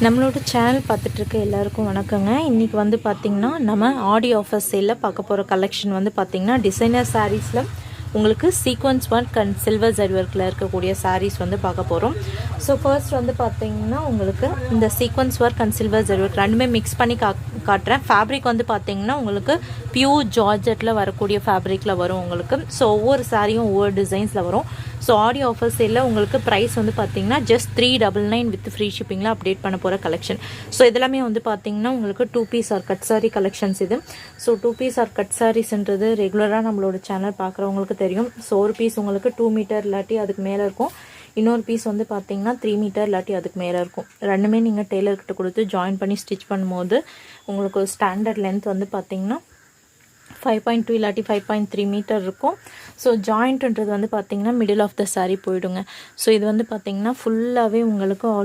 நம்மளோட சேனல் பார்த்துட்டு இருக்க எல்லாருக்கும் வணக்கங்க. இன்றைக்கி வந்து பார்த்திங்கன்னா நம்ம ஆடி ஆஃபர் சேலில் பார்க்க போகிற கலெக்ஷன் வந்து பார்த்திங்கன்னா டிசைனர் சாரீஸில் உங்களுக்கு sequence work and silver zari ஒர்க்கில் இருக்கக்கூடிய சாரீஸ் வந்து பார்க்க போகிறோம். ஸோ ஃபர்ஸ்ட் வந்து பார்த்திங்கன்னா உங்களுக்கு இந்த sequence work and silver zari work ரெண்டுமே மிக்ஸ் பண்ணி காட்டுறேன். ஃபேப்ரிக் வந்து பார்த்திங்கன்னா உங்களுக்கு பியூர் ஜார்ஜெட்டில் வரக்கூடிய ஃபேப்ரிக்கில் வரும் உங்களுக்கு. ஸோ ஒவ்வொரு சாரியும் ஒவ்வொரு டிசைன்ஸில் வரும். ஸோ ஆடி ஆஃபர் சேலில் உங்களுக்கு ப்ரைஸ் வந்து பார்த்திங்கன்னா ஜஸ்ட் 399 வித் ஃப்ரீ ஷிப்பிங்கில் அப்டேட் பண்ண போகிற கலெக்ஷன். ஸோ இதெல்லாமே வந்து பார்த்திங்கன்னா உங்களுக்கு 2 piece or cut sari collections இது. ஸோ 2 பீஸ் ஆர் கட் சாரீஸ்ன்றது ரெகுலராக நம்மளோட சேனல் பார்க்குறவங்களுக்கு தெரியும். ஸோ ஒரு பீஸ் உங்களுக்கு 2 மீட்டர் இல்லாட்டி அதுக்கு மேலே இருக்கும். இன்னொரு பீஸ் வந்து பார்த்திங்கன்னா 3 மீட்டர் இல்லாட்டி அதுக்கு மேலே இருக்கும். ரெண்டுமே நீங்கள் டெய்லர்கிட்ட கொடுத்து ஜாயின் பண்ணி ஸ்டிச் பண்ணும்போது உங்களுக்கு ஒரு ஸ்டாண்டர்ட் லென்த் வந்து பார்த்திங்கன்னா 5.2 இல்லாட்டி 5.3 மீட்டர் இருக்கும். ஸோ ஜாயிண்ட்ன்றது வந்து பார்த்திங்கன்னா மிடில் ஆஃப் த சாரீ போயிடுங்க. ஸோ இது வந்து பார்த்திங்கன்னா ஃபுல்லாகவே உங்களுக்கு